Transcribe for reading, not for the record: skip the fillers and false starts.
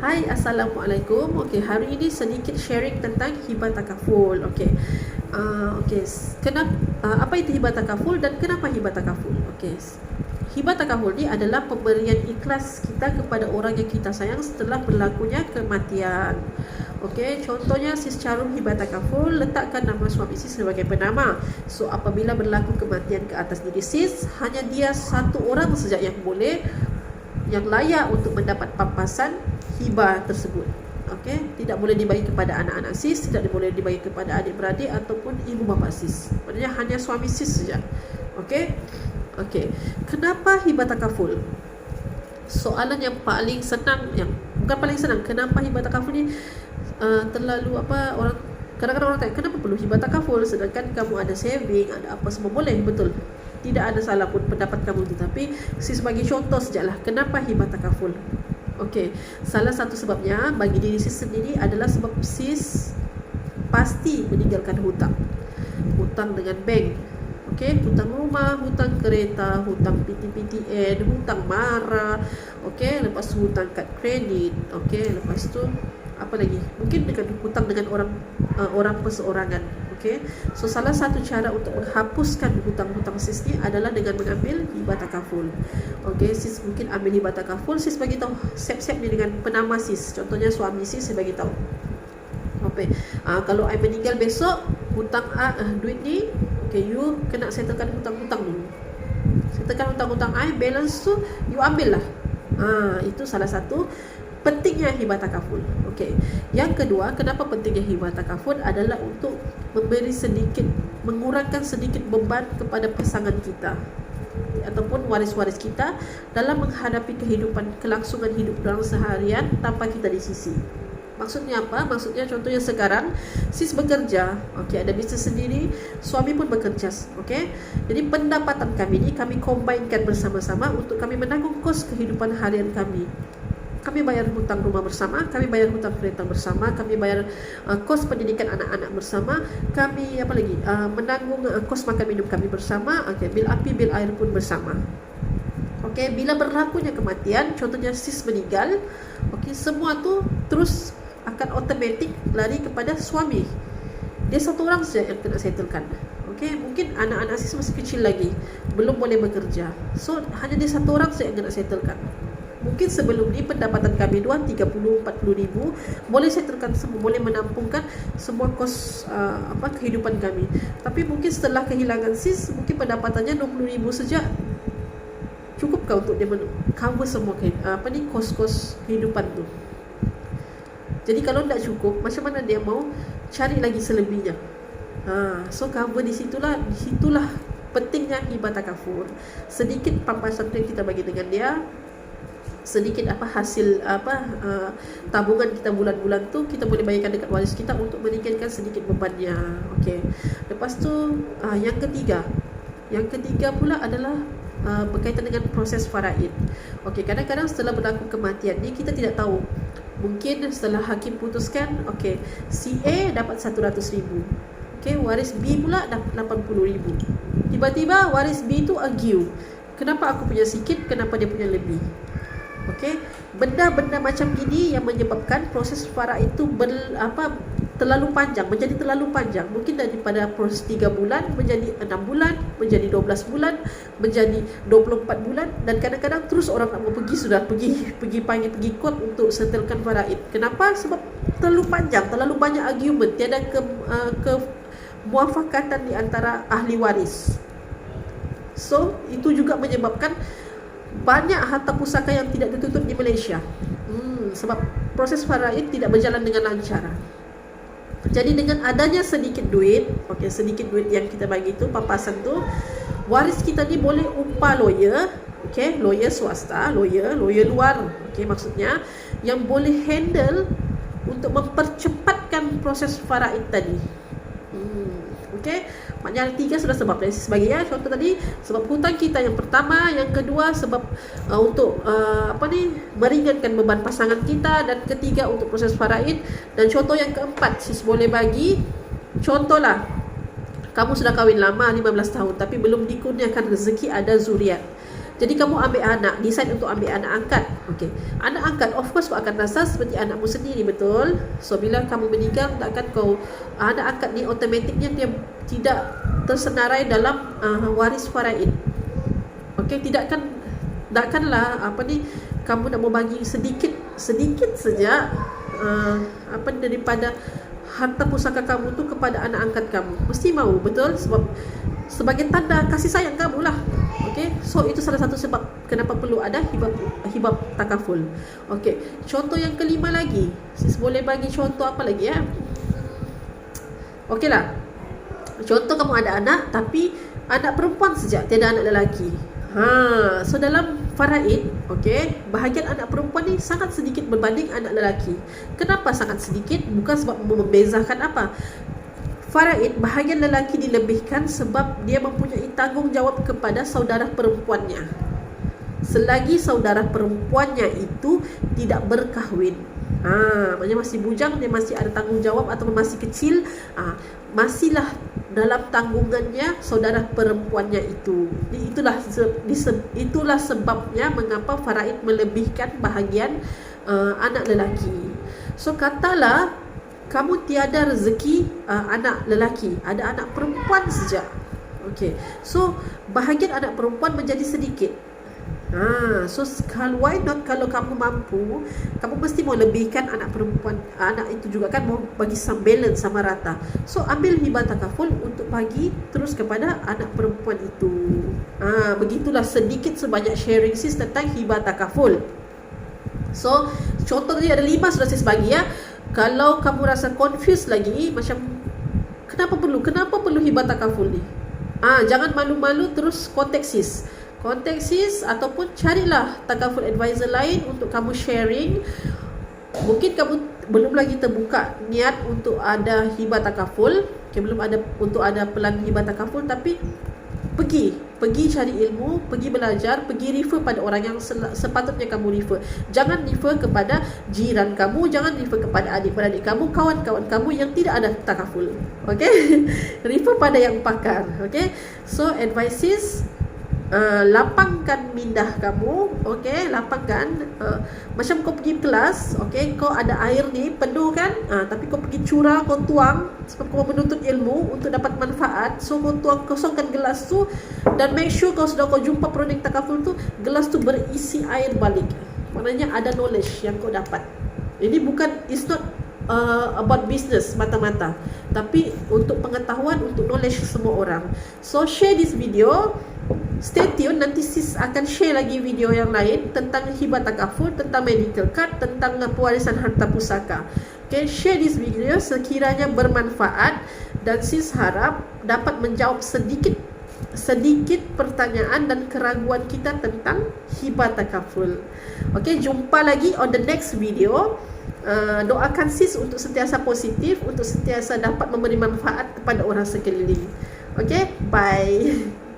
Hai, Assalamualaikum. Okey, hari ini sedikit sharing tentang hibah takaful. Okey. Okey, kenapa apa itu hibah takaful dan kenapa hibah takaful? Okey. Hibah takaful ni adalah pemberian ikhlas kita kepada orang yang kita sayang setelah berlakunya kematian. Okey, contohnya sis Charum hibah takaful letakkan nama suami sis sebagai penama. So apabila berlaku kematian ke atas diri sis, hanya dia satu orang saja yang layak untuk mendapat pampasan hibah tersebut. Okey, tidak boleh dibagi kepada anak-anak sis, tidak boleh dibagi kepada adik-beradik ataupun ibu bapa sis. Maksudnya hanya suami sis saja. Okey. Okey. Kenapa hibah takaful? Soalan yang paling senang, yang bukan paling senang, kenapa hibah takaful ni terlalu orang kadang-kadang orang tanya, kenapa perlu hibah takaful sedangkan kamu ada saving, ada apa semua boleh, betul. Tidak ada salah pun pendapat kamu itu, tapi sis bagi contoh sajalah kenapa hibah takaful. Okey, salah satu sebabnya bagi diri sis sendiri adalah sebab sis pasti meninggalkan hutang. Hutang dengan bank. Okey, hutang rumah, hutang kereta, hutang PTPTN, hutang mara. Okey, lepas tu hutang kad kredit. Okey, lepas tu apa lagi? Mungkin dengan hutang dengan orang perseorangan. Okey. So salah satu cara untuk menghapuskan hutang-hutang sis ni adalah dengan mengambil hibah takaful. Okey, sis mungkin ambil hibah takaful, sis bagi tahu siap-siap ni dengan penama sis. Contohnya suami sis bagi tahu. Okey. Kalau I meninggal besok, hutang duit ni, okey, you kena settlekan hutang-hutang dulu. Settlekan hutang-hutang I, balance tu you ambil lah. Itu salah satu pentingnya hibah takaful. Okey. Yang kedua, kenapa pentingnya hibah takaful adalah untuk mengurangkan sedikit beban kepada pasangan kita ataupun waris-waris kita dalam menghadapi kelangsungan hidup dalam seharian tanpa kita di sisi. Maksudnya apa? Maksudnya contohnya sekarang sis bekerja, okey, ada bisnes sendiri, suami pun bekerja, okey. Jadi pendapatan kami ni kami combinekan bersama-sama untuk kami menanggung kos kehidupan harian kami. Kami bayar hutang rumah bersama, kami bayar hutang kereta bersama, kami bayar kos pendidikan anak-anak bersama, kami menanggung kos makan minum kami bersama, okey, bil api, bil air pun bersama. Okey, bila berlakunya kematian, contohnya sis meninggal, okey, semua tu terus akan automatik lari kepada suami. Dia satu orang saja yang kena settlekan. Okey, mungkin anak-anak sis masih kecil lagi, belum boleh bekerja. So hanya dia satu orang saja yang kena settlekan. Mungkin sebelum ni pendapatan kami 30, 40 ribu boleh settlekan semua, boleh menampungkan semua kos kehidupan kami. Tapi mungkin setelah kehilangan sis, mungkin pendapatannya 20 ribu saja. Cukupkah untuk dia cover semua kos-kos kehidupan tu? Jadi kalau tak cukup, macam mana dia mau cari lagi selebihnya? So cover di situlah pentingnya hibah takaful. Sedikit pampasan yang kita bagi dengan dia, sedikit hasil tabungan kita bulan-bulan tu kita boleh bayarkan dekat waris kita untuk meningkatkan sedikit bebannya. Okey. Lepas tu yang ketiga pula adalah berkaitan dengan proses faraid. Okey, kadang-kadang setelah berlaku kematian ni kita tidak tahu. Mungkin setelah hakim putuskan, okey, si A dapat 100,000. Okey, waris B pula dapat 80,000. Tiba-tiba waris B tu argue, kenapa aku punya sikit, kenapa dia punya lebih? Okey, benda-benda macam ini yang menyebabkan proses faraid itu terlalu panjang, menjadi terlalu panjang. Mungkin daripada proses 3 bulan menjadi 6 bulan, menjadi 12 bulan, menjadi 24 bulan, dan kadang-kadang terus orang nak mau pergi court untuk settlekan faraid. Kenapa? Sebab terlalu panjang, terlalu banyak argument, tiada muafakatan di antara ahli waris. So, itu juga menyebabkan banyak harta pusaka yang tidak dituntut di Malaysia. Sebab proses faraid tidak berjalan dengan lancar. Jadi dengan adanya sedikit duit yang kita bagi tu, papasan tu, waris kita ni boleh umpah lawyer, okey, lawyer swasta, lawyer luar, okey, maksudnya yang boleh handle untuk mempercepatkan proses faraid tadi. Okey, maknanya 3 sudah sebab dari sis bagi ya. Contoh tadi sebab hutang kita yang pertama, yang kedua sebab untuk meringankan beban pasangan kita, dan ketiga untuk proses faraid, dan contoh yang keempat sis boleh bagi contohlah kamu sudah kahwin lama 15 tahun tapi belum dikurniakan rezeki ada zuriat. Jadi kamu ambil anak, decide untuk ambil anak angkat. Okey. Anak angkat of course kau akan rasa seperti anakmu sendiri, betul? So bila kamu meninggal, takkan kau anak angkat ni automatiknya dia tidak tersenarai dalam waris faraid. Okey, takkanlah kamu nak membagi sedikit saja daripada harta pusaka kamu tu kepada anak angkat kamu. Mesti mau, betul? Sebab sebagai tanda kasih sayang kamu lah. Okey, so itu salah satu sebab kenapa perlu ada hibah takaful. Okey, contoh yang kelima lagi. Sis boleh bagi contoh apa lagi ya? Okeylah. Contoh kamu ada anak tapi anak perempuan saja, tiada anak lelaki. So dalam faraid, okey, bahagian anak perempuan ni sangat sedikit berbanding anak lelaki. Kenapa sangat sedikit? Bukan sebab membezakan apa. Faraid, bahagian lelaki dilebihkan sebab dia mempunyai tanggungjawab kepada saudara perempuannya. Selagi saudara perempuannya itu tidak berkahwin, maksudnya masih bujang, dia masih ada tanggungjawab, atau masih kecil, masihlah dalam tanggungannya saudara perempuannya itu. Itulah sebabnya mengapa faraid melebihkan bahagian anak lelaki. So katalah kamu tiada rezeki anak lelaki, ada anak perempuan saja. Okey. So bahagian anak perempuan menjadi sedikit. So why not, kalau kamu mampu, kamu mesti mau lebihkan anak perempuan, anak itu juga kan mau bagi some balance, sama rata. So ambil hibah takaful untuk bagi terus kepada anak perempuan itu. Begitulah sedikit sebanyak sharing sis tentang hibah takaful. So contoh tadi ada 5 sudah sis bagi ya. Kalau kamu rasa confused lagi, macam kenapa perlu hibah takaful ni, jangan malu-malu, terus kontak sis ataupun carilah takaful advisor lain untuk kamu sharing. Mungkin kamu belum lagi terbuka niat untuk ada hibah takaful, belum ada untuk ada pelan hibah takaful, tapi pergi cari ilmu, pergi belajar, pergi refer pada orang yang sepatutnya kamu refer. Jangan refer kepada jiran kamu, jangan refer kepada adik-beradik kamu, kawan-kawan kamu yang tidak ada takaful. Okey? Refer pada yang pakar. Okey? So advices, lapangkan mindah kamu. Okey, lapangkan. Macam kau pergi kelas, okey, kau ada air ni penuh kan, tapi kau pergi curah, kau tuang sebab kau menuntut ilmu untuk dapat manfaat. So kau tuang, kosongkan gelas tu, dan make sure kau jumpa produk takaful tu, gelas tu berisi air balik. Maknanya ada knowledge yang kau dapat. Ini bukan, it's not about business mata-mata, tapi untuk pengetahuan, untuk knowledge semua orang. So share this video. Stay tune, nanti sis akan share lagi video yang lain tentang hibah takaful, tentang medical card, tentang pewarisan harta pusaka. Okay, share this video sekiranya bermanfaat, dan sis harap dapat menjawab sedikit pertanyaan dan keraguan kita tentang hibah takaful. Okay, jumpa lagi on the next video. Doakan sis untuk sentiasa positif, untuk sentiasa dapat memberi manfaat kepada orang sekeliling. Okay, bye.